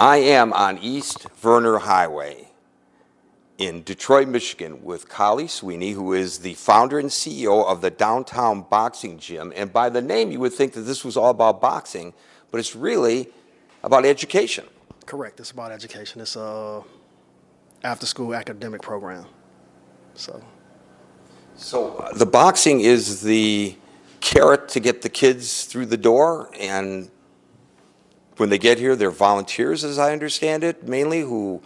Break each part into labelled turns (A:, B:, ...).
A: I am on East Verner Highway in Detroit, Michigan with Kahli Sweeney, who is the founder and CEO of the Downtown Boxing Gym. And by the name, you would think that this was all about boxing, but it's really about education.
B: Correct. It's about education. It's a after-school academic program. So
A: the boxing is the carrot to get the kids through the door, and when they get here, they're volunteers, as I understand it, mainly, who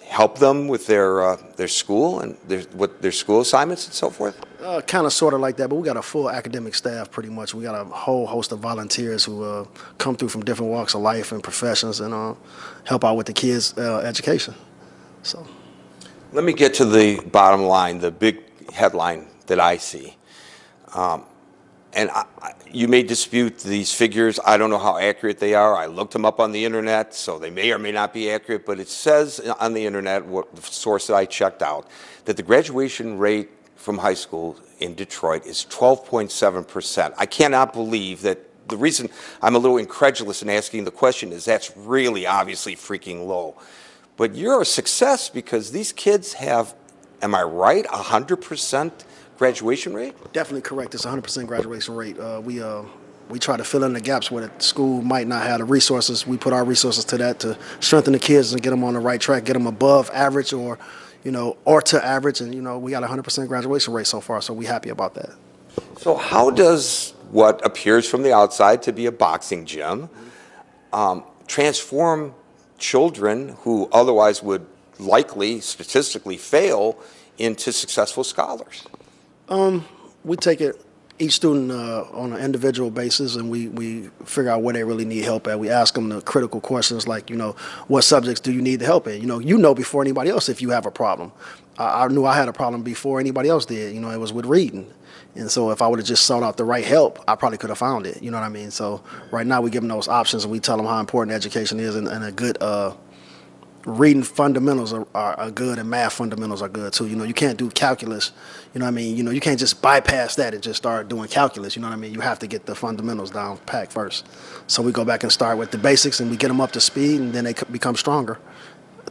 A: help them with their school and their school assignments and so forth?
B: Kind of, sort of like that, but we got a full academic staff pretty much. We got a whole host of volunteers who come through from different walks of life and professions and help out with the kids' education. So,
A: let me get to the bottom line, the big headline that I see. You may dispute these figures. I don't know how accurate they are. I looked them up on the internet, so they may or may not be accurate, but it says on the internet, the source that I checked out, that the graduation rate from high school in Detroit is 12.7%. I cannot believe that. The reason I'm a little incredulous in asking the question is that's really obviously freaking low. But you're a success because these kids have, am I right, 100% graduation rate?
B: Definitely correct. It's 100% graduation rate. We try to fill in the gaps where the school might not have the resources. We put our resources to that to strengthen the kids and get them on the right track, get them above average or to average. And, we got a 100% graduation rate so far, so we're happy about that.
A: So how does what appears from the outside to be a boxing gym transform children who otherwise would likely statistically fail into successful scholars?
B: We take it each student on an individual basis, and we figure out where they really need help at. We ask them the critical questions like, what subjects do you need the help in? You know before anybody else if you have a problem. I knew I had a problem before anybody else did. It was with reading. And so if I would have just sought out the right help, I probably could have found it. You know what I mean? So right now we give them those options, and we tell them how important education is, and a good reading fundamentals are good, and math fundamentals are good too. You can't do calculus. You know what I mean? You can't just bypass that and just start doing calculus. You know what I mean? You have to get the fundamentals down packed first. So we go back and start with the basics, and we get them up to speed, and then they become stronger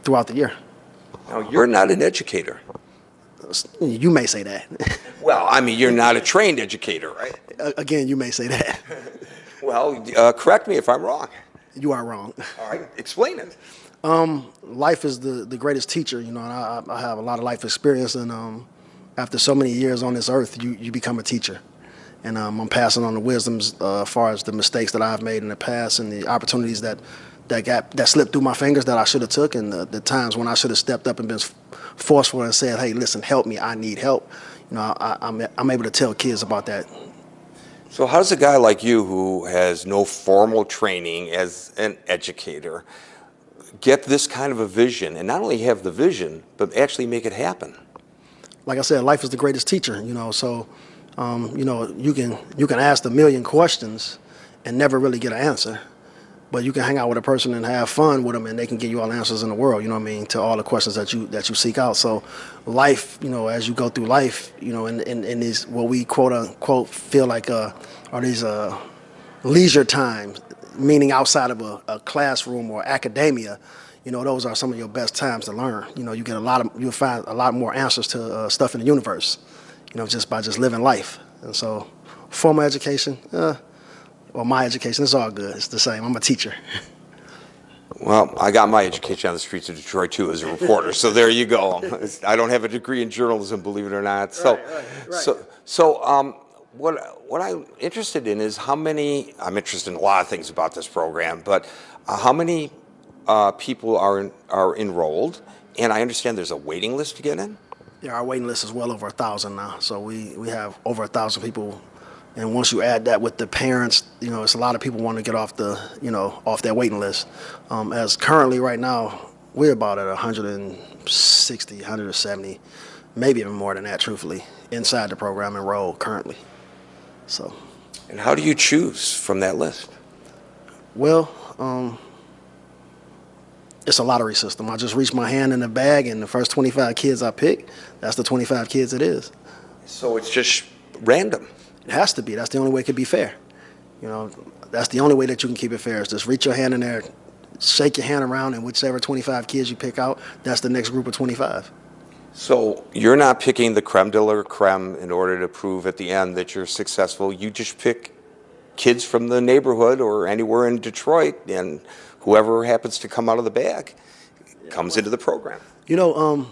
B: throughout the year.
A: Now, you're not an educator.
B: You may say that.
A: Well, I mean, you're not a trained educator, right?
B: Again, you may say that.
A: Well, correct me if I'm wrong.
B: You are wrong.
A: All right, explain it.
B: Life is the greatest teacher, and I have a lot of life experience, and after so many years on this earth, you become a teacher. And I'm passing on the wisdoms as far as the mistakes that I've made in the past and the opportunities that slipped through my fingers that I should have took, and the times when I should have stepped up and been forceful and said, hey, listen, help me, I need help. I'm able to tell kids about that.
A: So how does a guy like you, who has no formal training as an educator, get this kind of a vision, and not only have the vision, but actually make it happen?
B: Like I said, life is the greatest teacher, so you can ask a million questions and never really get an answer. But you can hang out with a person and have fun with them, and they can give you all the answers in the world, to all the questions that you seek out. So life, as you go through life, in these, what we quote unquote feel like are these leisure times, meaning outside of a classroom or academia, those are some of your best times to learn. You'll find a lot more answers to stuff in the universe, just by living life. And so formal education, or my education, it's all good. It's the same. I'm a teacher.
A: Well, I got my education on the streets of Detroit, too, as a reporter. So there you go. I don't have a degree in journalism, believe it or not. So, right. What I'm interested in is I'm interested in a lot of things about this program, but how many people are enrolled? And I understand there's a waiting list to get in?
B: Yeah, our waiting list is well over 1,000 now. So we have over 1,000 people. And once you add that with the parents, it's a lot of people want to get off off that waiting list. As currently right now, we're about at 160, 170, maybe even more than that, truthfully, inside the program enrolled currently. So.
A: And how do you choose from that list?
B: Well, it's a lottery system. I just reach my hand in the bag, and the first 25 kids I pick, that's the 25 kids it is.
A: So it's just random?
B: It has to be. That's the only way it could be fair. That's the only way that you can keep it fair is just reach your hand in there, shake your hand around, and whichever 25 kids you pick out, that's the next group of 25.
A: So you're not picking the creme de la creme in order to prove at the end that you're successful. You just pick kids from the neighborhood or anywhere in Detroit, and whoever happens to come out of the bag comes into the program.
B: You know,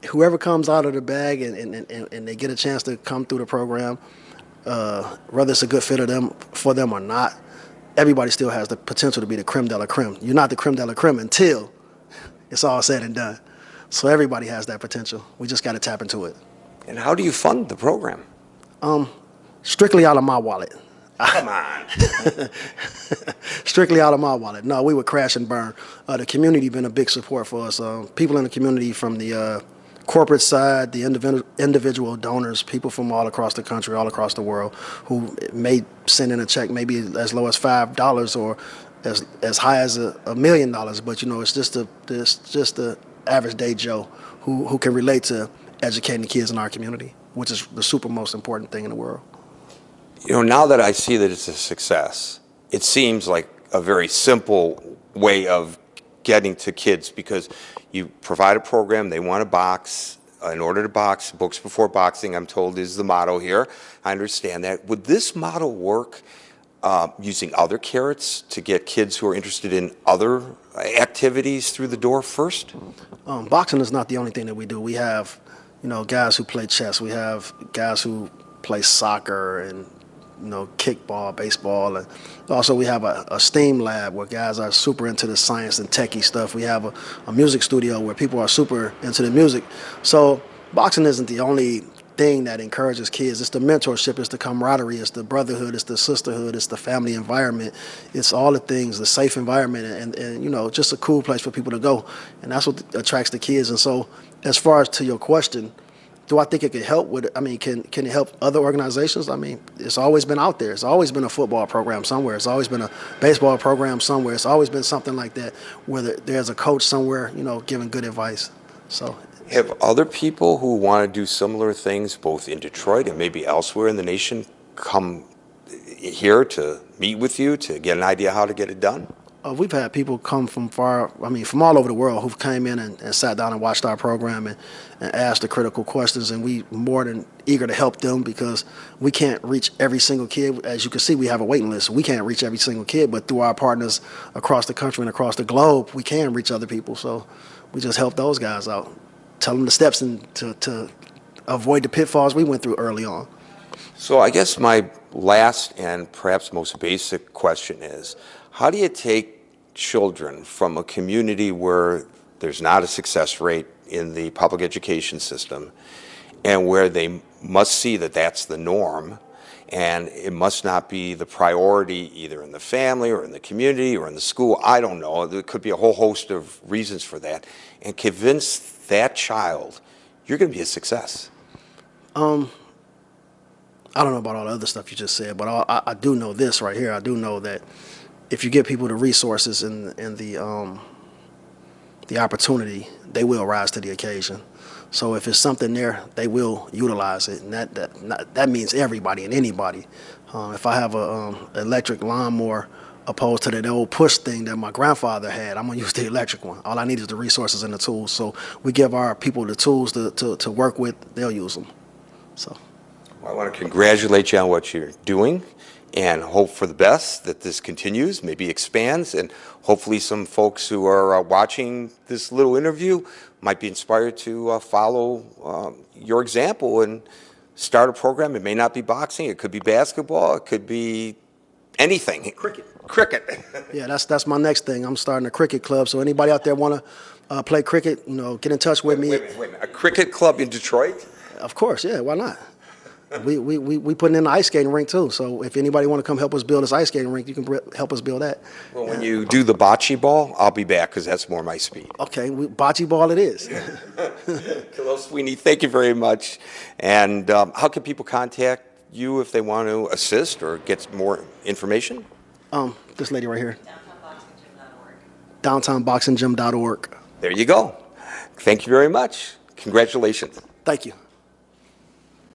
B: whoever comes out of the bag and they get a chance to come through the program, whether it's a good fit for them or not, everybody still has the potential to be the creme de la creme. You're not the creme de la creme until it's all said and done. So everybody has that potential. We just got to tap into it.
A: And how do you fund the program?
B: Strictly out of my wallet.
A: Come on.
B: Strictly out of my wallet. No, we would crash and burn. The community been a big support for us. People in the community from the corporate side, the individual donors, people from all across the country, all across the world, who may send in a check maybe as low as $5 or as high as $1 million. But you know, it's just the average day Joe who can relate to educating the kids in our community, which is the super most important thing in the world.
A: You know, now that I see that it's a success, it seems like a very simple way of getting to kids, because you provide a program, they want to box. In order to box, books before boxing, I'm told, is the motto here. I understand that. Would this model work using other carrots to get kids who are interested in other activities through the door first?
B: Boxing is not the only thing that we do. We have, you know, guys who play chess. We have guys who play soccer and, you know, kickball, baseball, and also we have a STEAM lab where guys are super into the science and techie stuff. We have a music studio where people are super into the music. So boxing isn't the only thing that encourages kids. It's the mentorship, it's the camaraderie, it's the brotherhood, it's the sisterhood, it's the family environment, it's all the things, the safe environment, and you know, just a cool place for people to go, and that's what attracts the kids. And so, as far as to your question, do I think it could help with it? I mean, can it help other organizations? I mean, it's always been out there. It's always been a football program somewhere. It's always been a baseball program somewhere. It's always been something like that where there's a coach somewhere, you know, giving good advice. So,
A: have other people who want to do similar things, both in Detroit and maybe elsewhere in the nation, come here to meet with you to get an idea how to get it done?
B: We've had people come from from all over the world who've came in and sat down and watched our program and asked the critical questions, and we more than eager to help them, because we can't reach every single kid. As you can see, we have a waiting list. We can't reach every single kid, but through our partners across the country and across the globe, we can reach other people. So we just help those guys out, tell them the steps and to avoid the pitfalls we went through early on.
A: So I guess my last and perhaps most basic question is, how do you take children from a community where there's not a success rate in the public education system, and where they must see that that's the norm, and it must not be the priority either in the family or in the community or in the school? I don't know. There could be a whole host of reasons for that, and convince that child you're going to be a success.
B: I don't know about all the other stuff you just said, but I do know this right here. I do know that if you give people the resources and the opportunity, they will rise to the occasion. So if it's something there, they will utilize it, and that means everybody and anybody. If I have a electric lawnmower opposed to that old push thing that my grandfather had, I'm gonna use the electric one. All I need is the resources and the tools. So we give our people the tools to work with. They'll use them. So.
A: Well, I want to congratulate you on what you're doing, and hope for the best, that this continues, maybe expands, and hopefully some folks who are watching this little interview might be inspired to follow your example and start a program. It may not be boxing, it could be basketball, it could be anything. Cricket.
B: Yeah, that's my next thing. I'm starting a cricket club, so anybody out there want to play cricket, you know, get in touch with me.
A: Wait a minute. A cricket club in Detroit?
B: Of course, yeah, why not? We putting in the ice skating rink too. So if anybody want to come help us build this ice skating rink, you can help us build that.
A: Well, when you do the bocce ball, I'll be back, because that's more my speed.
B: Okay, bocce ball it is.
A: Kahli Sweeney, thank you very much. And how can people contact you if they want to assist or get more information?
B: This lady right here. DowntownBoxingGym.org.
A: There you go. Thank you very much. Congratulations.
B: Thank you.